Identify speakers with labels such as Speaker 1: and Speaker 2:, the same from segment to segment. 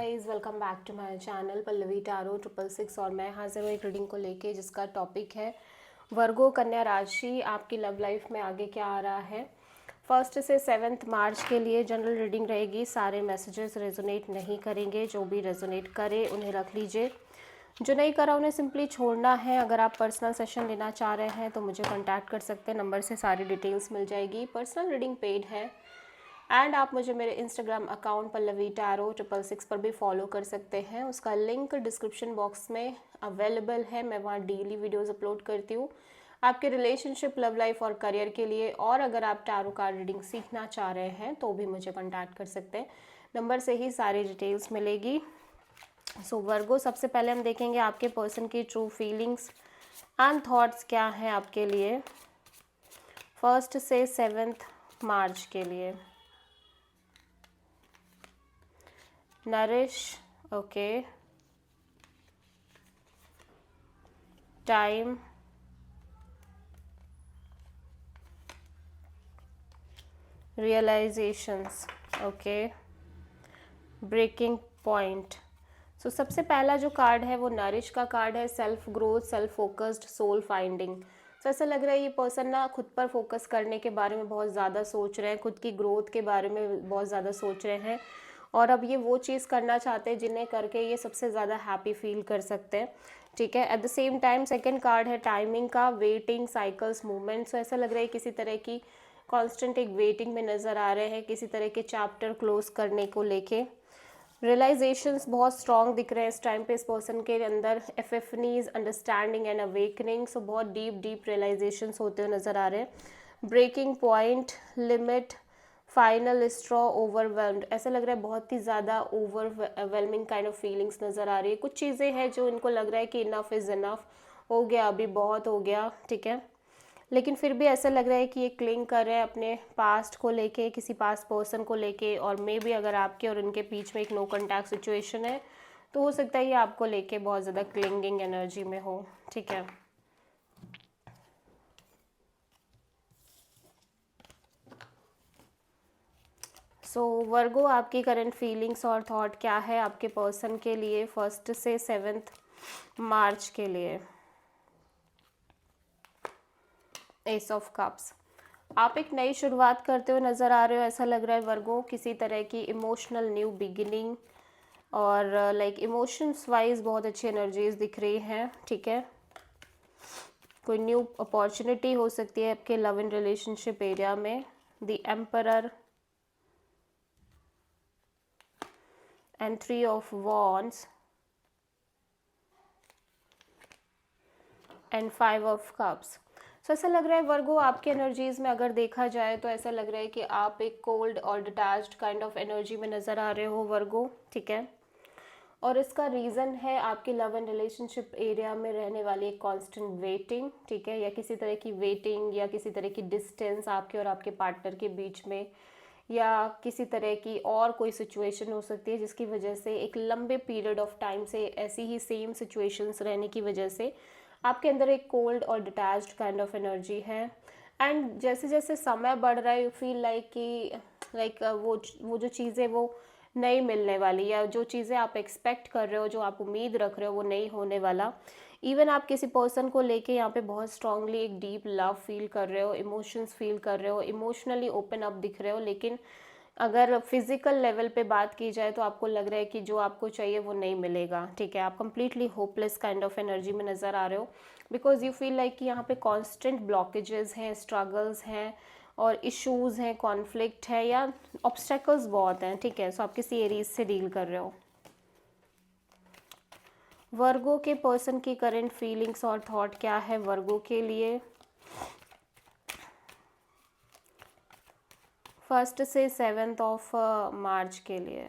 Speaker 1: Guys, welcome back to my channel Pallavi tarot 666 और मैं हाजिर हूँ एक रीडिंग को लेके जिसका टॉपिक है वर्गो कन्या राशि। आपकी लव लाइफ में आगे क्या आ रहा है। 1 से 7 मार्च के लिए जनरल रीडिंग रहेगी। सारे मैसेजेस रेजोनेट नहीं करेंगे, जो भी रेजोनेट करे उन्हें रख लीजिए, जो नहीं करा उन्हें सिंपली छोड़ना है। अगर आप पर्सनल सेशन लेना चाह रहे हैं तो मुझे कॉन्टैक्ट कर सकते हैं, नंबर से सारी डिटेल्स मिल जाएगी। पर्सनल रीडिंग पेड है एंड आप मुझे मेरे इंस्टाग्राम अकाउंट पल्लवी टैरो 666 पर भी फॉलो कर सकते हैं। उसका लिंक डिस्क्रिप्शन बॉक्स में अवेलेबल है। मैं वहाँ डेली वीडियोस अपलोड करती हूँ आपके रिलेशनशिप, लव लाइफ और करियर के लिए। और अगर आप टैरो कार्ड रीडिंग सीखना चाह रहे हैं तो भी मुझे कॉन्टैक्ट कर सकते हैं, नंबर से ही सारी डिटेल्स मिलेगी। सो वर्गो, सबसे पहले हम देखेंगे आपके पर्सन की ट्रू फीलिंग्स एंड थॉट्स क्या हैं आपके लिए 1 से 7 मार्च के लिए। Nourish, okay, time, realisations, okay, breaking point. So सबसे पहला जो कार्ड है वो नरिश का कार्ड है। Self growth, self focused, soul finding. तो ऐसा लग रहा है ये पर्सन ना खुद पर फोकस करने के बारे में बहुत ज़्यादा सोच रहे हैं, खुद की ग्रोथ के बारे में बहुत ज़्यादा सोच रहे हैं और अब ये वो चीज़ करना चाहते हैं जिन्हें करके ये सबसे ज़्यादा हैप्पी फील कर सकते हैं। ठीक है। At the same time second card है टाइमिंग का, वेटिंग, साइकिल्स, मूवमेंट। सो ऐसा लग रहा है किसी तरह की कांस्टेंट एक वेटिंग में नज़र आ रहे हैं, किसी तरह के चैप्टर क्लोज करने को लेके। रियलाइजेशंस बहुत स्ट्रॉन्ग दिख रहे हैं इस टाइम पे इस पर्सन के अंदर। एफिफनीज, अंडरस्टैंडिंग एंड अवेकनिंग। सो बहुत डीप डीप रियलाइजेशंस होते हुए नज़र आ रहे हैं। Breaking point, limit, final straw, overwhelmed. ऐसा लग रहा है बहुत ही ज़्यादा ओवरवेलमिंग काइंड ऑफ फीलिंग्स नज़र आ रही है। कुछ चीज़ें हैं जो इनको लग रहा है कि इनफ इज़ इनफ, हो गया अभी, बहुत हो गया। ठीक है, लेकिन फिर भी ऐसा लग रहा है कि ये क्लिंग कर रहे हैं अपने पास्ट को लेके, किसी पास्ट पर्सन को लेके। और मे भी अगर आपके और उनके बीच में एक नो कॉन्टैक्ट सिचुएशन है तो हो सकता है ये आपको लेके बहुत ज़्यादा क्लिंगिंग एनर्जी में हो। ठीक है, सो वर्गो, आपकी करंट फीलिंग्स और थॉट क्या है आपके पर्सन के लिए 1 से 7 मार्च के लिए। S of cups. आप एक नई शुरुआत करते हुए नज़र आ रहे हो। ऐसा लग रहा है वर्गो किसी तरह की इमोशनल न्यू बिगिनिंग और लाइक इमोशंस वाइज बहुत अच्छी एनर्जीज दिख रही हैं। ठीक है, कोई न्यू अपॉर्चुनिटी हो सकती है आपके लव एंड रिलेशनशिप एरिया में। The emperor and 3 of wands and 5 of cups. So ऐसा लग रहा है वर्गो आपके एनर्जीज में अगर देखा जाए तो ऐसा लग रहा है कि आप एक कोल्ड और डिटैच्ड काइंड ऑफ एनर्जी में नज़र आ रहे हो वर्गो। ठीक है, और इसका रीज़न है आपके लव एंड रिलेशनशिप एरिया में रहने वाली एक कांस्टेंट वेटिंग। ठीक है, या किसी तरह की वेटिंग या किसी तरह की डिस्टेंस आपके और आपके पार्टनर के बीच में, या किसी तरह की और कोई सिचुएशन हो सकती है जिसकी वजह से एक लंबे पीरियड ऑफ टाइम से ऐसी ही सेम सिचुएशंस रहने की वजह से आपके अंदर एक कोल्ड और डिटैच्ड काइंड ऑफ एनर्जी है। एंड जैसे जैसे समय बढ़ रहा है यू फील लाइक कि लाइक वो जो चीज़ें वो नहीं मिलने वाली, या जो चीज़ें आप एक्सपेक्ट कर रहे हो, जो आप उम्मीद रख रहे हो वो नहीं होने वाला। इवन आप किसी पर्सन को लेके यहाँ पे बहुत स्ट्रांगली एक डीप लव फील कर रहे हो, इमोशंस फील कर रहे हो, इमोशनली ओपन अप दिख रहे हो। लेकिन अगर फिजिकल लेवल पे बात की जाए तो आपको लग रहा है कि जो आपको चाहिए वो नहीं मिलेगा। ठीक है, आप completely hopeless kind of energy में नज़र आ रहे हो बिकॉज यू फील लाइक कि यहाँ पे कॉन्स्टेंट ब्लॉकेजेस हैं, स्ट्रगल्स हैं और इश्यूज हैं, कॉन्फ्लिक्ट है या ऑब्स्टेकल्स बहुत हैं। ठीक है, सो आप किसी एरीज से डील कर रहे हो। वर्गो के पर्सन की करंट फीलिंग्स और थॉट क्या है वर्गो के लिए 1 से 7 ऑफ मार्च के लिए।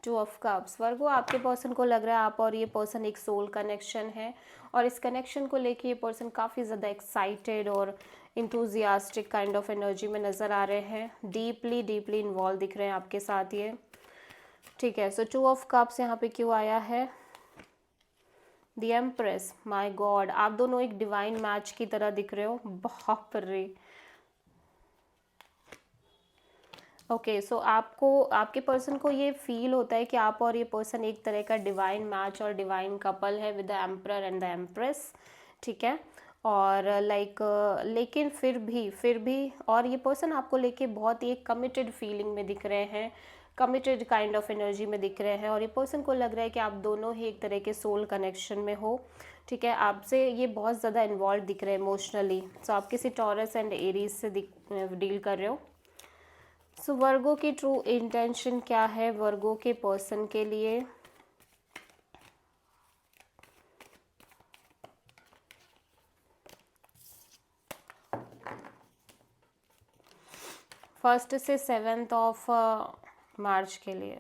Speaker 1: 2 ऑफ कप्स। वर्गो, आपके पर्सन को लग रहा है आप और ये पर्सन एक सोल कनेक्शन है और इस कनेक्शन को लेके ये पर्सन काफ़ी ज़्यादा एक्साइटेड और इंथुजियास्टिक काइंड ऑफ एनर्जी में नज़र आ रहे हैं। डीपली डीपली इन्वॉल्व दिख रहे हैं आपके साथ ये। ठीक है, सो 2 ऑफ कप्स यहाँ पे क्यों आया है। द एम्प्रेस, माय गॉड, आप दोनों एक डिवाइन मैच की तरह दिख रहे हो। बाप रे, ओके, सो आपको, आपके पर्सन को ये फील होता है कि आप और ये पर्सन एक तरह का डिवाइन मैच और डिवाइन कपल है with the emperor and the empress, ठीक है। और लाइक लेकिन फिर भी और ये पर्सन आपको लेके बहुत ही एक कमिटेड फीलिंग में दिख रहे हैं, कमिटेड काइंड ऑफ एनर्जी में दिख रहे हैं, और ये पर्सन को लग रहा है कि आप दोनों ही एक तरह के सोल कनेक्शन में हो, ठीक है। आपसे ये बहुत ज़्यादा इन्वॉल्व दिख रहे हैं इमोशनली। सो आप किसी टॉरस एंड एरीज से डील कर रहे हो। सो वर्गो की ट्रू इंटेंशन क्या है वर्गो के पर्सन के लिए? फर्स्ट से 7 ऑफ मार्च के लिए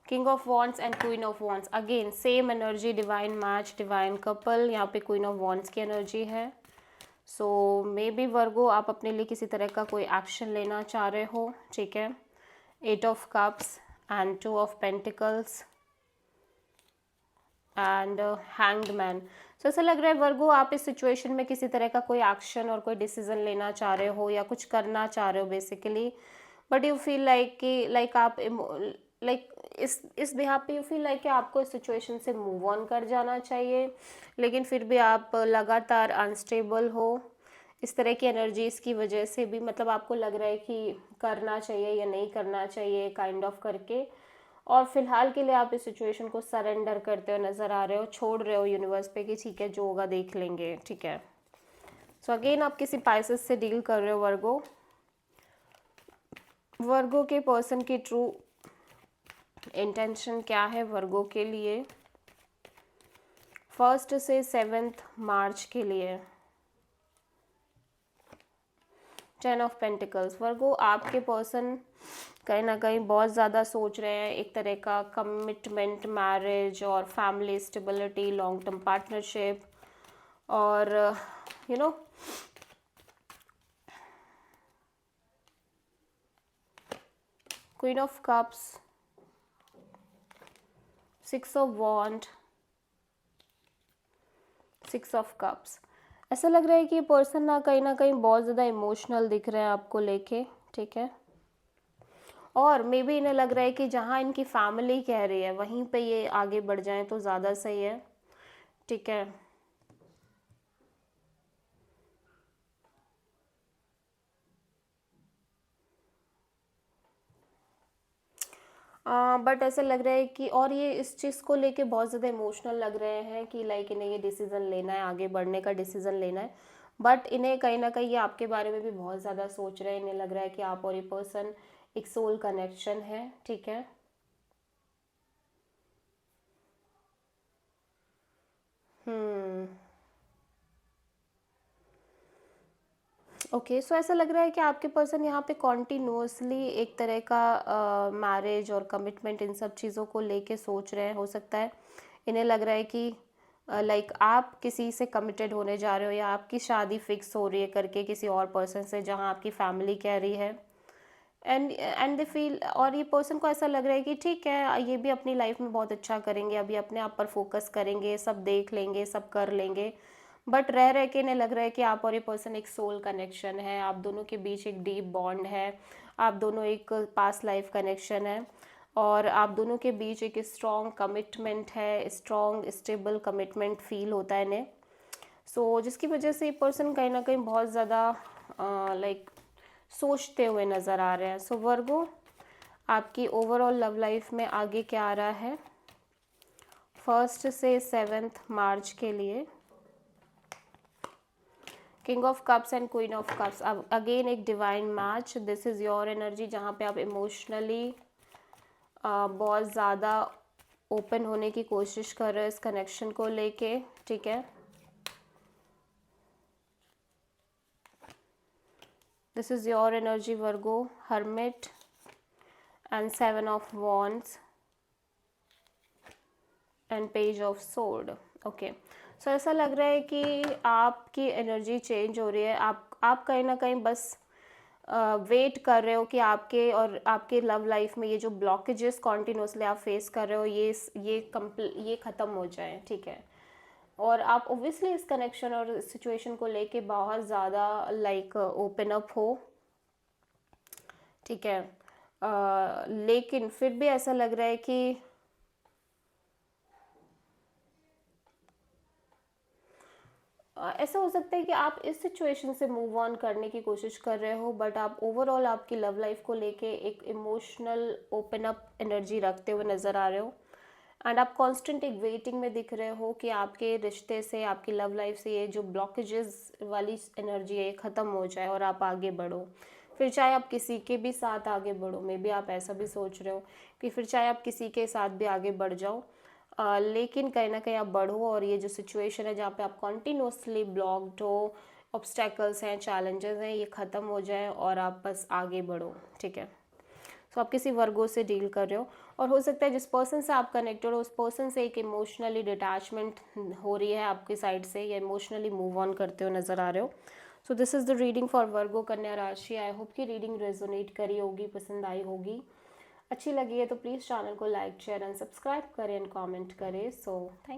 Speaker 1: king of wands and queen of wands, again same energy, divine match, divine couple. यहाँ पे क्वीन ऑफ वॉन्ड्स की एनर्जी है। सो मे बी वर्गो आप अपने लिए किसी तरह का कोई एक्शन लेना चाह रहे हो, ठीक है। 8 of cups and 2 of pentacles and hanged man. So ऐसा लग रहा है वर्गो आप इस सिचुएशन में किसी तरह का कोई एक्शन और कोई डिसीजन लेना चाह रहे हो या कुछ करना चाह रहे हो basically, but you feel like कि लाइक आप लाइक इस बिहाफ पे यू फील लाइक कि आपको इस सिचुएशन से मूव ऑन कर जाना चाहिए, लेकिन फिर भी आप लगातार अनस्टेबल हो। इस तरह की एनर्जीज की वजह से भी मतलब आपको लग रहा है कि करना चाहिए या नहीं करना चाहिए काइंड ऑफ करके, और फिलहाल के लिए आप इस सिचुएशन को सरेंडर करते हुए नज़र आ रहे हो, छोड़ रहे हो यूनिवर्स पे कि ठीक है जो होगा देख लेंगे, ठीक है। सो अगेन आप किसी पाइसेस से डील कर रहे हो वर्गो। वर्गो के पर्सन की ट्रू इंटेंशन क्या है वर्गो के लिए फर्स्ट से 7 मार्च के लिए? 10 ऑफ पेंटिकल्स। वर्गो आपके पर्सन कहीं ना कहीं बहुत ज़्यादा सोच रहे हैं एक तरह का कमिटमेंट, मैरिज और family stability, long term partnership, और you know queen of cups, 6 of wand, 6 of cups. ऐसा लग रहा है कि ये पर्सन ना कहीं बहुत ज़्यादा इमोशनल दिख रहे हैं आपको लेके, ठीक है। और मे बी इन्हें लग रहा है कि जहाँ इनकी फैमिली कह रही है वहीं पे ये आगे बढ़ जाएं तो ज़्यादा सही है, ठीक है। बट ऐसा लग रहा है कि और ये इस चीज़ को लेके बहुत ज़्यादा इमोशनल लग रहे हैं कि लाइक इन्हें ये डिसीज़न लेना है, आगे बढ़ने का डिसीज़न लेना है, बट इन्हें कहीं ना कहीं ये आपके बारे में भी बहुत ज़्यादा सोच रहे हैं। इन्हें लग रहा है कि आप और ये पर्सन एक सोल कनेक्शन है, ठीक है। हम्म, ओके, सो ऐसा लग रहा है कि आपके पर्सन यहाँ पे कॉन्टिन्यूसली एक तरह का मैरिज और कमिटमेंट इन सब चीज़ों को लेके सोच रहे हैं। हो सकता है इन्हें लग रहा है कि लाइक आप किसी से कमिटेड होने जा रहे हो या आपकी शादी फिक्स हो रही है करके किसी और पर्सन से जहाँ आपकी फैमिली कह रही है, एंड दे फील, और ये पर्सन को ऐसा लग रहा है कि ठीक है ये भी अपनी लाइफ में बहुत अच्छा करेंगे, अभी अपने आप पर फोकस करेंगे, सब देख लेंगे, सब कर लेंगे, बट रह के इन्हें लग रहा है कि आप और ये पर्सन एक सोल कनेक्शन है, आप दोनों के बीच एक डीप बॉन्ड है, आप दोनों एक पास्ट लाइफ कनेक्शन है, और आप दोनों के बीच एक स्ट्रॉन्ग कमिटमेंट है, स्ट्रॉन्ग स्टेबल कमिटमेंट फील होता है इन्हें। सो जिसकी वजह से ये पर्सन कहीं ना कहीं बहुत ज़्यादा लाइक सोचते हुए नज़र आ रहे हैं। सो वर्गो आपकी ओवरऑल लव लाइफ में आगे क्या आ रहा है फर्स्ट से 7 मार्च के लिए? King of cups and queen of cups, अब अगेन एक divine match, this is your energy जहाँ पे आप इमोशनली बहुत ज़्यादा ओपन होने की कोशिश कर रहे हो इस कनेक्शन को लेके, ठीक है। This is your energy Virgo, hermit and 7 of wands and page of sword. Okay, so ऐसा लग रहा है कि आपकी एनर्जी चेंज हो रही है, आप कहीं ना कहीं बस वेट कर रहे हो कि आपके और आपके लव लाइफ में ये जो ब्लॉकेजेस कॉन्टिन्यूसली आप फेस कर रहे हो ये ख़त्म हो जाए, ठीक है। और आप ओब्वियसली इस कनेक्शन और सिचुएशन को लेके बहुत ज़्यादा लाइक ओपन अप हो, ठीक है। लेकिन फिर भी ऐसा लग रहा है कि ऐसा हो सकता है कि आप इस सिचुएशन से मूव ऑन करने की कोशिश कर रहे हो, बट आप ओवरऑल आपकी लव लाइफ को लेके एक इमोशनल ओपन अप एनर्जी रखते हुए नज़र आ रहे हो। एंड आप कांस्टेंट एक वेटिंग में दिख रहे हो कि आपके रिश्ते से, आपकी लव लाइफ से ये जो ब्लॉकेजेस वाली एनर्जी है ये ख़त्म हो जाए और आप आगे बढ़ो। फिर चाहे आप किसी के भी साथ आगे बढ़ो, मे बी आप ऐसा भी सोच रहे हो कि फिर चाहे आप किसी के साथ भी आगे बढ़ जाओ, लेकिन कहीं ना कहीं आप बढ़ो और ये जो सिचुएशन है जहाँ पे आप कॉन्टीन्यूसली ब्लॉक्ड हो, ऑब्स्टेकल्स हैं, चैलेंजेस हैं, ये ख़त्म हो जाए और आप बस आगे बढ़ो। ठीक है। सो आप किसी वर्गो से डील कर रहे हो और हो सकता है जिस पर्सन से आप कनेक्टेड हो उस पर्सन से एक इमोशनली डिटैचमेंट हो रही है आपकी साइड से, या इमोशनली मूव ऑन करते हो नज़र आ रहे हो। So this is the reading for Virgo कन्या राशि। आई होप कि रीडिंग रेजोनेट करी होगी, पसंद आई होगी। अच्छी लगी है तो प्लीज़ चैनल को लाइक, शेयर एंड सब्सक्राइब करें एंड कमेंट करें। So thank